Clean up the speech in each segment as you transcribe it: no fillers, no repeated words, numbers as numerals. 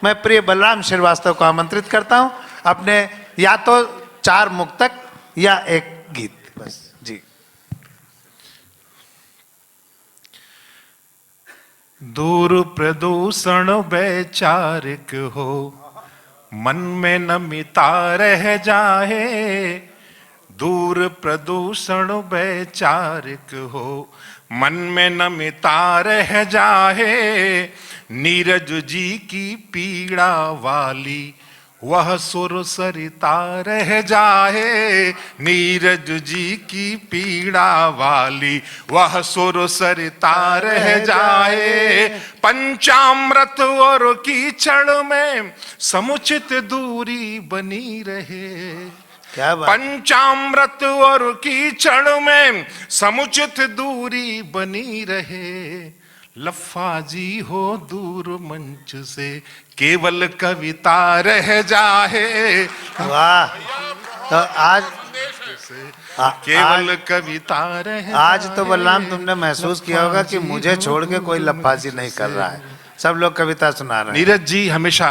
मैं प्रिय बलराम श्रीवास्तव को आमंत्रित करता हूं अपने या तो 4 मुक्तक या एक गीत, बस जी। दूर प्रदूषण वैचारिक हो, मन में नमिता रह जाए। दूर प्रदूषण वैचारिक हो, मन में नमिता रह जाए। नीरज जी की पीड़ा वाली वह सुर सरिता रह जाए। नीरज जी की पीड़ा वाली वह सुर सरिता रह जाए। पंचामृत और कीचड़ में समुचित दूरी बनी रहे। क्या बात। पंचामृत और कीचड़ में समुचित दूरी बनी रहे। लफ्फाजी हो दूर मंच से, केवल कविता रह जाए। वाह। तो आज केवल कविता रह आज तो बलराम तुमने महसूस किया होगा कि मुझे छोड़ के कोई लफ्फाजी नहीं कर रहा है, सब लोग कविता सुना रहे हैं। नीरज जी हमेशा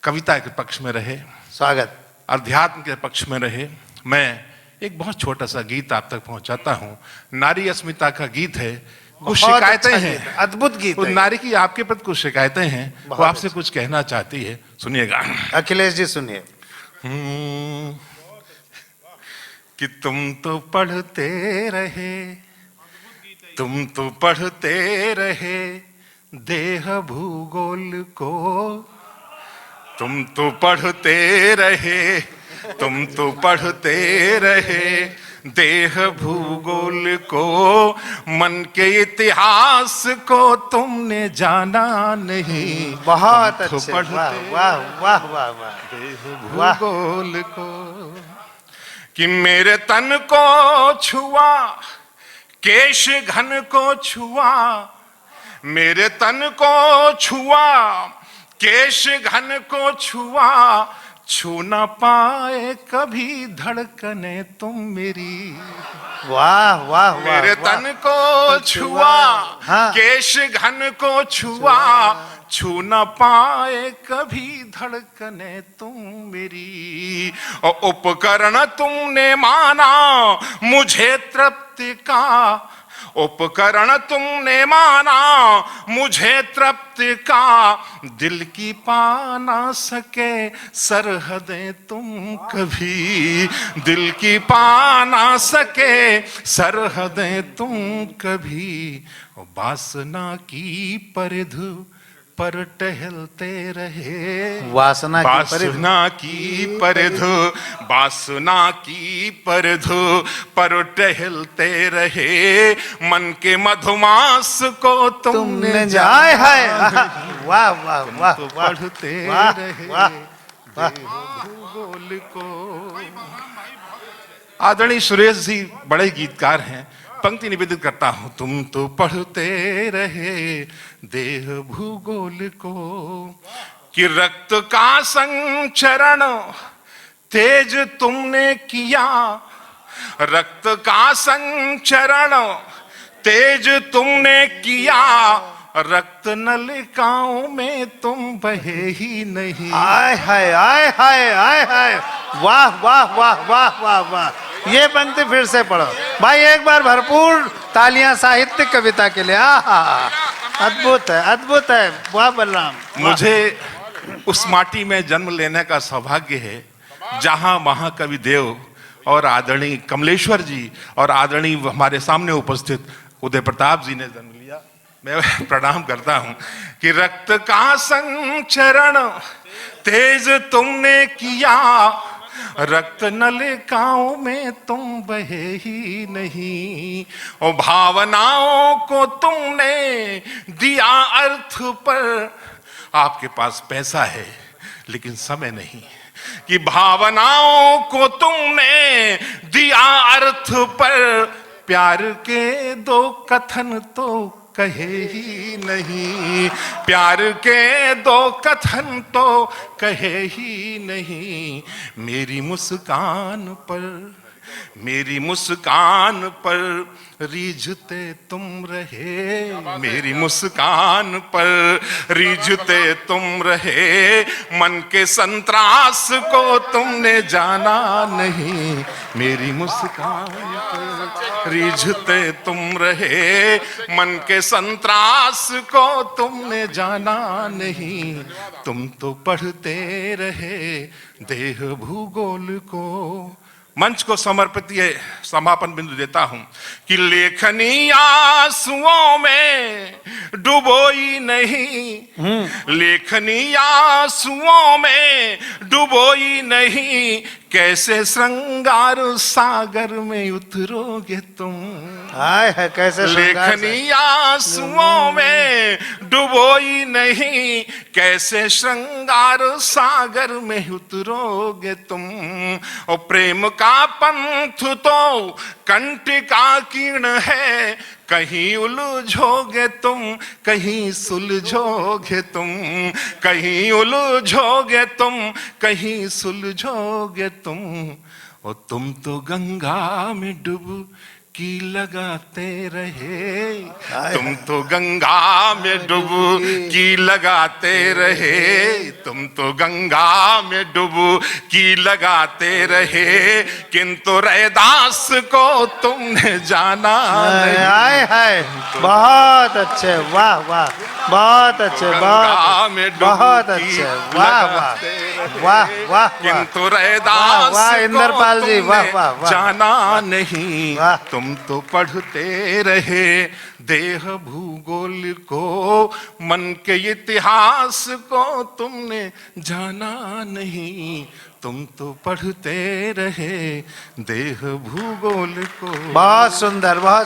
कविता के पक्ष में रहे, स्वागत। अध्यात्म के पक्ष में रहे। मैं एक बहुत छोटा सा गीत आप तक पहुंचाता हूं। नारी अस्मिता का गीत है, कुछ शिकायतें अच्छा हैं, अद्भुत गीत है। नारी की आपके प्रति कुछ शिकायतें हैं, वो आपसे कुछ कहना चाहती है, सुनिएगा। अखिलेश जी सुनिए। कि तुम तो पढ़ते रहे, तुम तो पढ़ते रहे देह भूगोल को। तुम तो पढ़ते रहे, तुम तो पढ़ते रहे देह भूगोल को। मन के इतिहास को तुमने जाना नहीं। बहुत तुम तो अच्छे, पढ़ते वाह वाह वाह वाह वाह। देह भूगोल को। कि मेरे तन को छुआ, केश घन को छुआ। मेरे तन को छुआ, केश घन को छुआ। छू न पाए कभी धड़कने तुम मेरी। वाह वाह वाह। मेरे तन को छुआ, हाँ। केश घन को छुआ। छू न पाए कभी धड़कने तुम मेरी। और उपकरण तुमने माना मुझे तृप्ति का। उपकरण तुमने माना मुझे तृप्ति का। दिल की पा ना सके सरहदें तुम कभी। दिल की पा ना सके सरहदें तुम कभी। वासना की परिधि पर टहलते रहे। वासना की परिधि, वासना की परिधि पर टहलते रहे। मन के मधुमास को तुमने जाए है। वाह वाह वाह। तो पढ़ते रहे भूगोल को। आदरणीय सुरेश जी बड़े गीतकार हैं, पंक्ति निवेदित करता हूं। तुम तो पढ़ते रहे देह भूगोल को। कि रक्त का संचरण तेज तुमने किया। रक्त का संचरण तेज तुमने किया। रक्त नलिकाओं में तुम बहे ही नहीं। आय हाय आय हाय आय हाय। वाह वाह वाह वाह वाह वाह। ये पंक्ति फिर से पढ़ो भाई, एक बार भरपूर तालियां साहित्य कविता के लिए। अद्भुत है, अद्भुत है। वाह बलराम। मुझे उस माटी में जन्म लेने का सौभाग्य है जहां महाकवि देव और आदरणीय कमलेश्वर जी और आदरणीय हमारे सामने उपस्थित उदय प्रताप जी ने जन्म लिया। मैं प्रणाम करता हूं कि रक्त का संचरण तेज तुमने किया। रक्त नलिकाओं में तुम बहे ही नहीं। और भावनाओं को तुमने दिया अर्थ पर। आपके पास पैसा है लेकिन समय नहीं। कि भावनाओं को तुमने दिया अर्थ पर। प्यार के 2 कथन तो कहे ही नहीं। प्यार के 2 कथन तो कहे ही नहीं। मेरी मुस्कान पर मेरी मुस्कान पर रीझते तुम रहे, मेरी मुस्कान पर रीझते तुम रहे, मन के संतरास को तुमने जाना नहीं, मेरी मुस्कान पर रीझते तुम रहे, मन के संतरास को तुमने जाना नहीं, तुम तो पढ़ते रहे देह भूगोल को। मंच को समर्पित ये समापन बिंदु देता हूं कि लेखनी आंसुओं में डुबोई नहीं, लेखनी आंसुओं में डुबोई नहीं, कैसे श्रृंगार सागर में उतरोगे तुम। हाय है कैसे लेखनी आंसुओं में डुबोई नहीं, कैसे श्रृंगार सागर में उतरोगे तुम। और प्रेम का पंथ तो कंटिका कीर्ण है, कहीं उलझोगे तुम, कहीं सुलझोगे तुम, कहीं उलझोगे तुम, कहीं सुलझोगे तुम। और तुम तो गंगा में डुब की लगाते रहे, तुम तो गंगा में डुब की लगाते रहे, तुम तो गंगा में डुब की लगाते रहे, किंतु रैदास को तुमने जाना नहीं। हाय हाय बहुत अच्छे, वाह वाह, बहुत अच्छे, बहुत अच्छे, वाह वाह वाह वाह, किंतु रैदास वाह इंद्रपाल जी, वाह वाह वाह, जाना नहीं, वाह। तुम तो पढ़ते रहे देह भूगोल को, मन के इतिहास को तुमने जाना नहीं, तुम तो पढ़ते रहे देह भूगोल को। बहुत सुंदर, बहुत